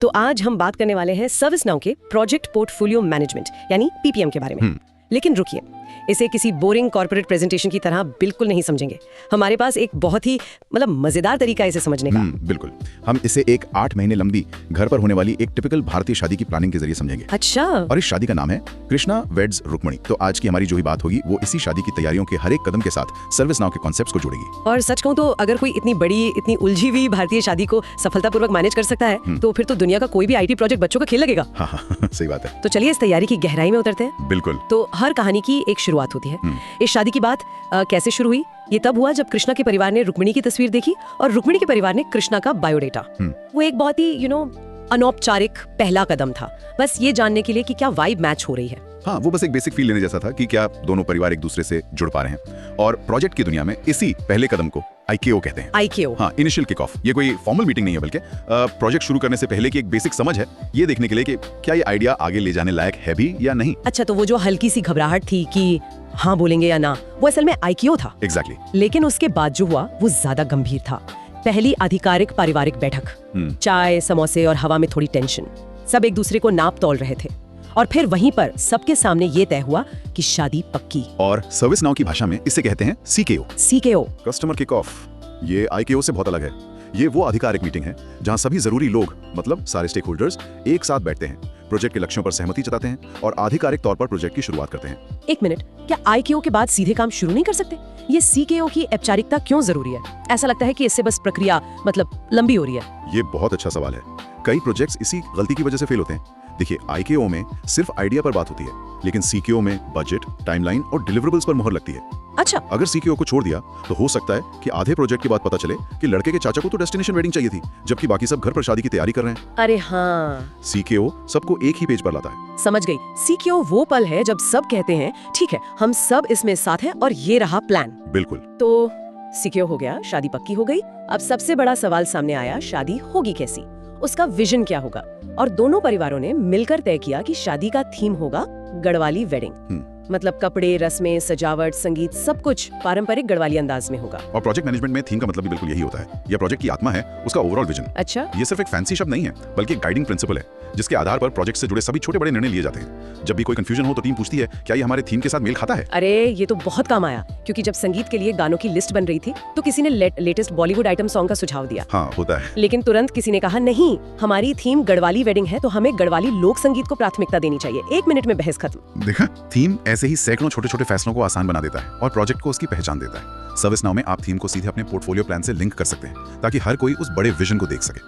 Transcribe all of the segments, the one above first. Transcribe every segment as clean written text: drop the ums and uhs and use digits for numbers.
तो आज हम बात करने वाले हैं सर्विस नाउ के प्रोजेक्ट पोर्टफोलियो मैनेजमेंट यानी पीपीएम के बारे में। लेकिन रुकिए, इसे किसी बोरिंग कॉर्पोरेट प्रेजेंटेशन की तरह बिल्कुल नहीं समझेंगे। हमारे पास एक बहुत ही मजेदार तरीका है इसे समझने का। बिल्कुल, हम इसे एक 8 महीने लंबी घर पर होने वाली एक टिपिकल भारतीय शादी की प्लानिंग के जरिए समझेंगे। अच्छा। और इस शादी का नाम है कृष्णा वेड्स रुक्मणी। तो आज की हमारी जो भी बात होगी वो इसी शादी की तैयारियों के हर एक कदम के साथ सर्विस नाउ के कॉन्सेप्ट्स को जोड़ेगी। और सच कहूं तो अगर कोई इतनी बड़ी, इतनी उलझी हुई भारतीय शादी को सफलतापूर्वक मैनेज कर सकता है तो फिर तो दुनिया का कोई भी आईटी प्रोजेक्ट बच्चों का खेल लगेगा। हाँ, सही बात है। तो चलिए इस तैयारी की गहराई में उतरते हैं। बिल्कुल। तो हर कहानी की एक शुरुआत होती है। इस शादी की बात कैसे शुरू हुई? ये तब हुआ जब कृष्णा के परिवार ने रुक्मिणी की तस्वीर देखी और रुक्मिणी के परिवार ने कृष्णा का बायोडेटा। वो एक बहुत ही अनौपचारिक पहला कदम था, बस ये जानने के लिए कि क्या वाइब मैच हो रही है। हाँ, वो बस एक बेसिक फील लेने जैसा था कि क्या दोनों परिवार एक दूसरे से जुड़ पा रहे हैं। और प्रोजेक्ट की दुनिया में इसी पहले कदम को IKO कहते हैं। IKO, हाँ, इनिशियल किक ऑफ। ये कोई फॉर्मल मीटिंग नहीं है, बल्कि प्रोजेक्ट शुरू करने से पहले की एक बेसिक समझ है, ये देखने के लिए कि क्या ये आइडिया आगे ले जाने लायक है भी या नहीं। अच्छा, तो वो जो हल्की सी घबराहट थी कि हाँ बोलेंगे या ना, वो असल में IKO था। एग्जैक्टली। लेकिन उसके बाद जो हुआ वो ज्यादा गंभीर था। पहली आधिकारिक पारिवारिक बैठक, चाय समोसे और हवा में थोड़ी टेंशन, सब एक दूसरे को नाप तोल रहे थे। और फिर वहीं पर सबके सामने ये तय हुआ कि शादी पक्की। और सर्विस नाउ की भाषा में इसे कहते हैं CKO, कस्टमर किक ऑफ। ये IKO से बहुत अलग है। ये वो आधिकारिक मीटिंग है जहां सभी जरूरी लोग, मतलब सारे स्टेक होल्डर्स, एक साथ बैठते हैं, प्रोजेक्ट के लक्ष्यों पर सहमति जताते हैं और आधिकारिक तौर पर प्रोजेक्ट की शुरुआत करते हैं। एक मिनट, क्या IKO के बाद सीधे काम शुरू नहीं कर सकते? ये CKO की औपचारिकता क्यों जरूरी है? ऐसा लगता है कि इससे बस प्रक्रिया लंबी हो रही है। ये बहुत अच्छा सवाल है। कई प्रोजेक्ट्स इसी गलती की वजह से फेल होते हैं। देखिए, IKO में सिर्फ आइडिया पर बात होती है, लेकिन CKO में बजट, टाइमलाइन और डिलीवरेबल्स पर मोहर लगती है। अच्छा। अगर CKO को छोड़ दिया तो हो सकता है कि आधे प्रोजेक्ट के बाद पता चले कि लड़के के चाचा को तो डेस्टिनेशन वेडिंग चाहिए थी, जबकि बाकी सब घर पर शादी की तैयारी कर रहे हैं। अरे हाँ, CKO सबको एक ही पेज पर लाता है। समझ गई। CKO वो पल है जब सब कहते हैं ठीक है, हम सब इसमें साथ हैं और ये रहा प्लान। बिल्कुल। तो CKO हो गया, शादी पक्की हो गई। अब सबसे बड़ा सवाल सामने आया, शादी होगी कैसी, उसका विजन क्या होगा? और दोनों परिवारों ने मिलकर तय किया कि शादी का थीम होगा गढ़वाली वेडिंग। मतलब कपड़े, रस्में, सजावट, संगीत, सब कुछ पारंपरिक गढ़वाली अंदाज में होगा। और प्रोजेक्ट मैनेजमेंट में थीम का मतलब भी बिल्कुल यही होता है। यह प्रोजेक्ट की आत्मा है, उसका ओवरऑल विजन। अच्छा। ये सिर्फ एक फैंसी शब्द नहीं है, बल्कि एक गाइडिंग प्रिंसिपल है, जिसके आधार पर प्रोजेक्ट से जुड़े सभी छोटे बड़े निर्णय लिए जाते हैं। जब भी कोई कंफ्यूजन हो तो टीम पूछती है क्या ये हमारे थीम के साथ मेल खाता है। अरे ये तो बहुत काम आया, क्योंकि जब संगीत के लिए गानों की लिस्ट बन रही थी तो किसी ने लेटेस्ट बॉलीवुड आइटम सॉन्ग का सुझाव दिया। हाँ, होता है। लेकिन तुरंत किसी ने कहा नहीं, हमारी थीम गढ़वाली वेडिंग है तो हमें गढ़वाली लोक संगीत को प्राथमिकता देनी चाहिए। 1 मिनट में बहस खत्म। देखा, थीम ऐसे ही सैकड़ों छोटे छोटे फैसलों को आसान बना देता है और प्रोजेक्ट को उसकी पहचान देता है। सर्विस नाउ में आप थीम को सीधे अपने पोर्टफोलियो प्लान से लिंक कर सकते हैं, ताकि हर कोई उस बड़े विजन को देख सके।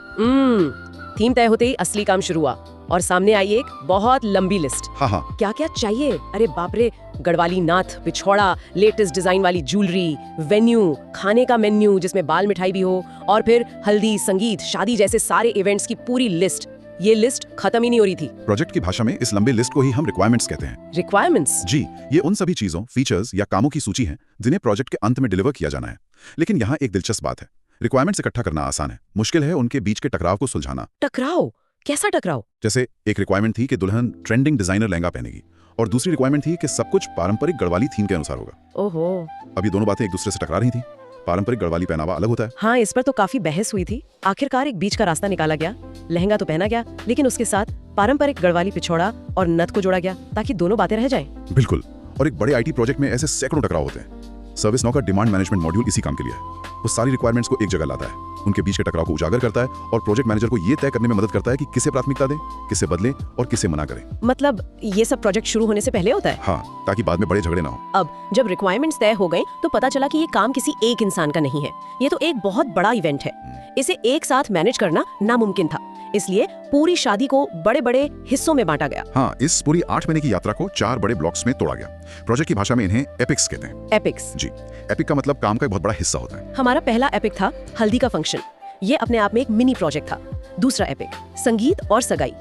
थीम तय होते ही असली काम शुरू हुआ और सामने आई एक बहुत लंबी लिस्ट। हाँ। क्या क्या चाहिए? अरे बाप रे, गढ़वाली नाथ, पिछौड़ा, लेटेस्ट डिजाइन वाली ज्वेलरी, वेन्यू, खाने का मेन्यू जिसमें बाल मिठाई भी हो, और फिर हल्दी, संगीत, शादी जैसे सारे इवेंट्स की पूरी लिस्ट। ये लिस्ट खत्म ही नहीं हो रही थी। प्रोजेक्ट की भाषा में इस लंबे लिस्ट को ही हम रिक्वायरमेंट्स कहते हैं। रिक्वायरमेंट्स? जी, ये उन सभी चीजों, फीचर्स या कामों की सूची है जिन्हें प्रोजेक्ट के अंत में डिलीवर किया जाना है। लेकिन यहाँ एक दिलचस्प बात है, रिक्वायरमेंट्स इकट्ठा करना आसान है, मुश्किल है उनके बीच के टकराव को सुलझाना। टकराव? कैसा टकराव? जैसे एक रिक्वायरमेंट थी कि दुल्हन ट्रेंडिंग डिजाइनर लहंगा पहनेगी, और दूसरी रिक्वायरमेंट थी कि सब कुछ पारंपरिक गढ़वाली थीम के अनुसार होगा। ओहो। अब ये दोनों बातें एक दूसरे से टकरा रही थी। पारंपरिक गढ़वाली पहनावा अलग होता है। हाँ, इस पर तो काफी बहस हुई थी। आखिरकार एक बीच का रास्ता निकाला गया। लहंगा तो पहना गया, लेकिन उसके साथ पारंपरिक गढ़वाली पिछौड़ा और नथ को जोड़ा गया, ताकि दोनों बातें रह जाएं। बिल्कुल। और एक बड़े IT प्रोजेक्ट में ऐसे सैकड़ों टकराव होते हैं। सर्विस नाउ का डिमांड मैनेजमेंट मॉड्यूल इसी काम के लिए है। वो सारी रिक्वायरमेंट्स को एक जगह लाता है, उनके बीच के टकराव को उजागर करता है और प्रोजेक्ट मैनेजर को ये तय करने में मदद करता है कि किसे प्राथमिकता दें, किसे बदलें और किसे मना करें। मतलब ये सब प्रोजेक्ट शुरू होने से पहले होता है? हाँ, ताकि बाद में बड़े झगड़े ना हो। अब जब रिक्वायरमेंट्स तय हो गए तो पता चला कि ये काम किसी एक इंसान का नहीं है, ये तो एक बहुत बड़ा इवेंट है। इसे एक साथ मैनेज करना नामुमकिन था, इसलिए पूरी शादी को बड़े बड़े हिस्सों में बांटा गया। हाँ, इस पूरी 8 महीने की यात्रा को 4 बड़े ब्लॉक्स में तोड़ा गया। प्रोजेक्ट की भाषा में इन्हें एपिक्स कहते हैं। एपिक्स? जी, एपिक का मतलब काम का एक बहुत बड़ा हिस्सा होता है। हमारा पहला एपिक था हल्दी का फंक्शन। ये अपने आप में एक मिनी प्रोजेक्ट था। दूसरा एपिक संगीत और सगाई।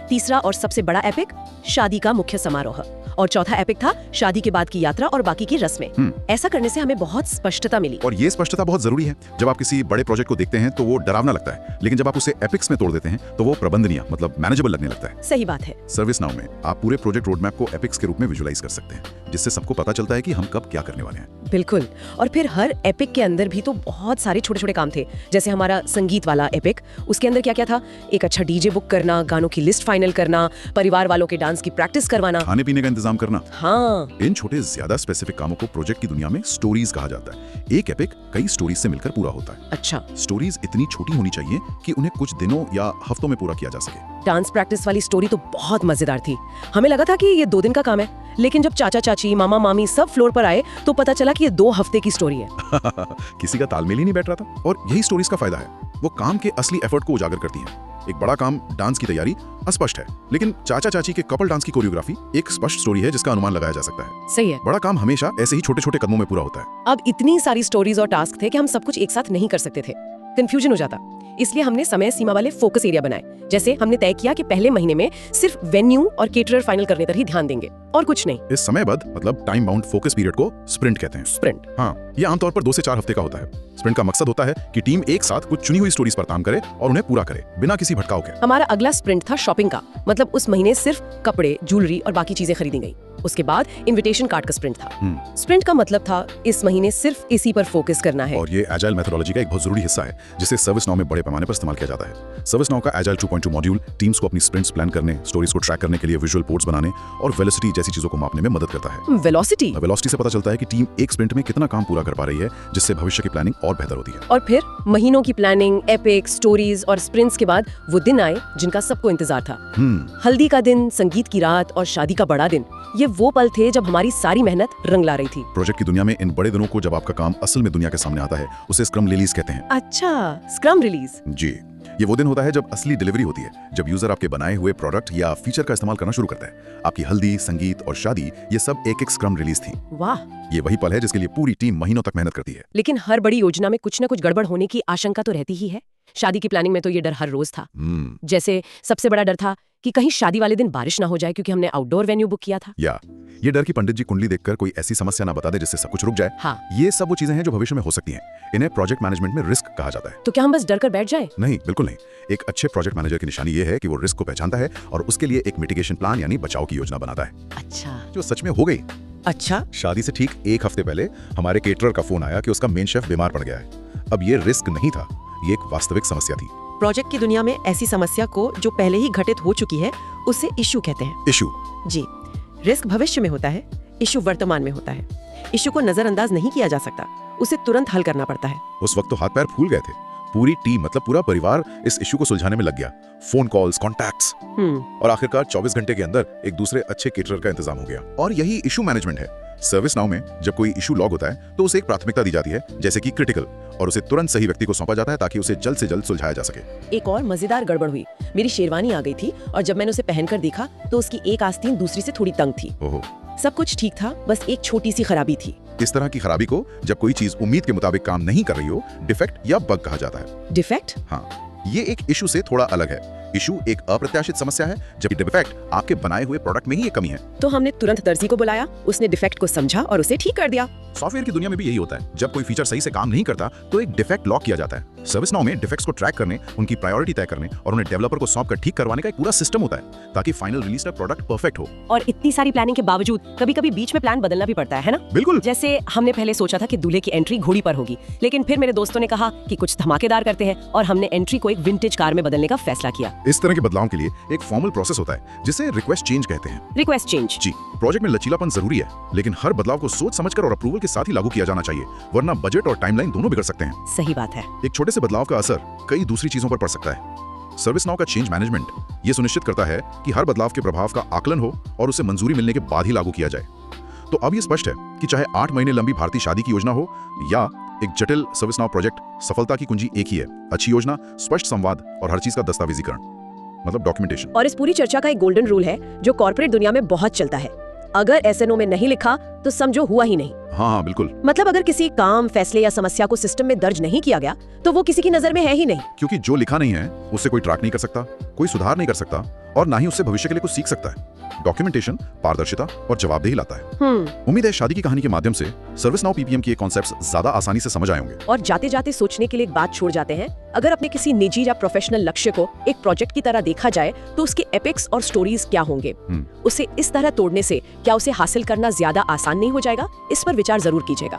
तीसरा और सबसे बड़ा एपिक शादी का मुख्य समारोह। और चौथा एपिक था शादी के बाद की यात्रा और बाकी की रस्में। ऐसा करने से हमें बहुत स्पष्टता मिली। और ये स्पष्टता बहुत जरूरी है। जब आप किसी बड़े प्रोजेक्ट को देखते हैं तो वो डरावना लगता है, लेकिन जब आप उसे एपिक्स में तोड़ देते हैं तो वो प्रबंधनीय मतलब मैनेजेबल लगने लगता है। सही बात है। सर्विस नाउ में आप पूरे प्रोजेक्ट रोडमैप को एपिक्स के रूप में विजुअलाइज कर सकते हैं, जिससे सबको पता चलता है कि हम कब क्या करने वाले हैं। बिल्कुल। और फिर हर एपिक के अंदर भी तो बहुत सारे छोटे छोटे काम थे। जैसे हमारा संगीत वाला एपिक, उसके अंदर क्या क्या था? एक अच्छा डीजे बुक करना, गानों की लिस्ट फाइनल करना, परिवार वालों के डांस की प्रैक्टिस करवाना, खाने पीने का इंतजाम करना। हाँ, इन छोटे ज्यादा स्पेसिफिक कामों को प्रोजेक्ट की दुनिया में स्टोरीज कहा जाता है। एक एपिक कई स्टोरीज से मिलकर पूरा होता है। अच्छा। स्टोरीज इतनी छोटी होनी चाहिए कि उन्हें कुछ दिनों या हफ्तों में पूरा किया जा सके। डांस प्रैक्टिस वाली स्टोरी तो बहुत मजेदार थी। हमें लगा था कि ये 2 दिन का काम है, लेकिन जब चाचा चाची मामा मामी सब फ्लोर पर आए तो पता चला कि ये 2 हफ्ते की स्टोरी है। किसी का तालमेल ही नहीं बैठ रहा था। और यही स्टोरीज का फायदा है, वो काम के असली एफर्ट को उजागर करती हैं। एक बड़ा काम डांस की तैयारी अस्पष्ट है, लेकिन चाचा चाची के कपल डांस की कोरियोग्राफी एक स्पष्ट स्टोरी है जिसका अनुमान लगाया जा सकता है। सही है। बड़ा काम हमेशा ऐसे ही छोटे छोटे कदमों में पूरा होता है। अब इतनी सारी स्टोरीज और टास्क थे कि हम सब कुछ एक साथ नहीं कर सकते थे, कंफ्यूजन हो जाता। इसलिए हमने समय सीमा वाले फोकस एरिया बनाए। जैसे हमने तय किया कि पहले महीने में सिर्फ वेन्यू और केटरर फाइनल करने पर ही ध्यान देंगे और कुछ नहीं। इस समयबद्ध मतलब टाइम बाउंड फोकस पीरियड को स्प्रिंट कहते हैं। स्प्रिंट। हाँ, ये आमतौर पर 2 से 4 हफ्ते का होता है। स्प्रिंट का मकसद होता है कि टीम एक साथ कुछ चुनी हुई स्टोरीज पर काम करे और उन्हें पूरा करे बिना किसी भटकाव के। हमारा अगला स्प्रिंट था शॉपिंग का, मतलब उस महीने सिर्फ कपड़े, ज्वेलरी और बाकी चीजें खरीदी गई। उसके बाद इनविटेशन कार्ड का स्प्रिंट था। स्प्रिंट का मतलब था इस महीने सिर्फ इसी पर फोकस करना है। और ये एजाइल मेथोडोलॉजी का एक बहुत जरूरी हिस्सा है, जिसे सर्विस नाउ में बड़े पैमाने पर इस्तेमाल किया जाता है। सर्विस नाउ का एजाइल 2.2 मॉड्यूल टीम्स को अपनी स्प्रिंट्स प्लान करने, स्टोरीज को ट्रैक करने के लिए विजुअल बोर्ड्स बनाने और वेलोसिटी जैसी चीजों को मापने में मदद करता है। वेलोसिटी से पता चलता है कि टीम एक स्प्रिंट में कितना काम पूरा कर पा रही है, जिससे भविष्य की प्लानिंग और बेहतर होती है। और फिर महीनों की प्लानिंग, एपिक, स्टोरीज और स्प्रिंट्स के बाद वो दिन आए जिनका सबको इंतजार था। हल्दी का दिन, संगीत की रात और शादी का बड़ा दिन। ये वो पल थे जब हमारी सारी मेहनत रंग ला रही थी। प्रोजेक्ट की दुनिया में इन बड़े दिनों को जब आपका काम असल में दुनिया के सामने आता है, उसे स्क्रम रिलीज कहते हैं। अच्छा, स्क्रम रिलीज। जी, ये वो दिन होता है जब असली डिलीवरी होती है, जब यूजर आपके बनाए हुए प्रोडक्ट या फीचर का इस्तेमाल करना शुरू करता है। आपकी हल्दी, संगीत और शादी, ये सब एक स्क्रम रिलीज थी। वाह, ये वही पल है जिसके लिए पूरी टीम महीनों तक मेहनत करती है। लेकिन हर बड़ी योजना में कुछ न कुछ गड़बड़ होने की आशंका तो रहती ही है। शादी की प्लानिंग में तो ये डर हर रोज था। जैसे सबसे बड़ा डर था कि कहीं शादी वाले दिन बारिश ना हो जाए, क्योंकि हमने आउटडोर वेन्यू बुक किया था। या ये डर कि पंडित जी कुंडली देखकर कोई ऐसी समस्या ना बता दे जिससे सब कुछ रुक जाए। हाँ। ये सब वो चीजें हैं जो भविष्य में हो सकती हैं। इन्हें प्रोजेक्ट मैनेजमेंट में रिस्क कहा जाता है। तो क्या हम बस डर कर बैठ जाएं? नहीं, बिल्कुल नहीं। एक अच्छे प्रोजेक्ट मैनेजर की निशानी ये है कि वो रिस्क को पहचानता है और उसके लिए एक मिटिगेशन प्लान यानी बचाव की योजना बनाता है। अच्छा, जो सच में हो गई। अच्छा। शादी से ठीक 1 हफ्ते पहले हमारे केटरर का फोन आया कि उसका मेन शेफ बीमार पड़ गया है। अब ये रिस्क नहीं था, ये एक वास्तविक समस्या थी। प्रोजेक्ट की दुनिया में ऐसी समस्या को जो पहले ही घटित हो चुकी है उसे इशू कहते हैं। इशू? जी। रिस्क भविष्य में होता है, इशू वर्तमान में होता है। इशू को नजरअंदाज नहीं किया जा सकता, उसे तुरंत हल करना पड़ता है। उस वक्त तो हाथ पैर फूल गए थे। पूरी टीम मतलब पूरा परिवार इस इशू को सुलझाने में लग गया। फोन कॉल्स, कॉन्टैक्ट्स और आखिरकार 24 घंटे के अंदर एक दूसरे अच्छे केटरर का इंतजाम हो गया। और यही इशू मैनेजमेंट है। सर्विस नाउ में जब कोई इशू लॉग होता है तो उसे एक प्राथमिकता दी जाती है, जैसे कि क्रिटिकल, और उसे तुरंत सही व्यक्ति को सौंपा जाता है ताकि उसे जल्द से जल्द सुलझाया जा सके। एक और मजेदार गड़बड़ हुई। मेरी शेरवानी आ गई थी और जब मैंने उसे पहनकर देखा तो उसकी एक आस्तीन दूसरी से थोड़ी तंग थी। ओहो। सब कुछ ठीक था, बस एक छोटी सी खराबी थी। इस तरह की खराबी को जब कोई चीज उम्मीद के मुताबिक काम नहीं कर रही हो, डिफेक्ट या बग कहा जाता है। डिफेक्ट? हाँ, ये एक इशू से थोड़ा अलग है। इशू एक अप्रत्याशित समस्या है, जबकि डिफेक्ट आपके बनाए हुए प्रोडक्ट में ही एक कमी है। तो हमने तुरंत दर्जी को बुलाया, उसने डिफेक्ट को समझा और उसे ठीक कर दिया। सॉफ्टवेयर की दुनिया में भी यही होता है। जब कोई फीचर सही से काम नहीं करता तो एक डिफेक्ट लॉक किया जाता है। सर्विस नाउ में डिफेक्ट्स को ट्रैक करने, उनकी प्रायोरिटी तय करने और उन्हें डेवलपर को सौंप कर ठीक करवाने का एक पूरा सिस्टम होता है, ताकि फाइनल रिलीज का प्रोडक्ट परफेक्ट हो। और इतनी सारी प्लानिंग के बावजूद कभी-कभी बीच में प्लान बदलना भी पड़ता है ना? बिल्कुल। जैसे हमने पहले सोचा था कि दूल्हे की एंट्री घोड़ी पर होगी, लेकिन फिर मेरे दोस्तों ने कहा कि कुछ धमाकेदार करते हैं और हमने एंट्री को एक विंटेज कार में बदलने का फैसला किया। इस तरह के बदलाव के लिए एक फॉर्मल प्रोसेस होता है जिसे रिक्वेस्ट चेंज कहते हैं। Request change? जी। प्रोजेक्ट में लचीलापन जरूरी है, लेकिन हर बदलाव को सोच समझकर और अप्रूवल के साथ ही लागू किया जाना चाहिए, वरना बजट और टाइमलाइन दोनों बिगड़ सकते हैं। सही बात है। एक छोटे से बदलाव का असर कई दूसरी चीजों पर पड़ सकता है। सर्विस नाउ का चेंज मैनेजमेंट ये सुनिश्चित करता है कि हर बदलाव के प्रभाव का आकलन हो और उसे मंजूरी मिलने के बाद ही लागू किया जाए। तो अब ये स्पष्ट है कि चाहे 8 महीने लंबी भारतीय शादी की योजना हो या एक जटिल सर्विस नाउ प्रोजेक्ट, सफलता की कुंजी एक ही है: अच्छी योजना, स्पष्ट संवाद और हर चीज का दस्तावेजीकरण, मतलब डॉक्यूमेंटेशन। और इस पूरी चर्चा का एक गोल्डन रूल है जो कॉर्पोरेट दुनिया में बहुत चलता है। अगर एसएनओ में नहीं लिखा तो समझो हुआ ही नहीं। हाँ, बिल्कुल। मतलब अगर किसी काम, फैसले या समस्या को सिस्टम में दर्ज नहीं किया गया तो वो किसी की नजर में है ही नहीं। क्योंकि जो लिखा नहीं है उससे कोई ट्रैक नहीं कर सकता, कोई सुधार नहीं कर सकता और ना ही उससे भविष्य के लिए कुछ सीख सकता है। डॉक्यूमेंटेशन, पारदर्शिता और जवाबदेही लाता है। उम्मीद है शादी की कहानी के माध्यम से सर्विसनाउ पीपीएम के कॉन्सेप्ट्स ज्यादा आसानी से समझ आए होंगे। और जाते जाते सोचने के लिए एक बात छोड़ जाते हैं, अगर अपने किसी निजी या प्रोफेशनल लक्ष्य को एक प्रोजेक्ट की तरह देखा जाए तो उसके एपिक्स और स्टोरीज क्या होंगे? उसे इस तरह तोड़ने से क्या उसे हासिल करना ज्यादा आसान नहीं हो जाएगा? इस पर विचार जरूर कीजिएगा।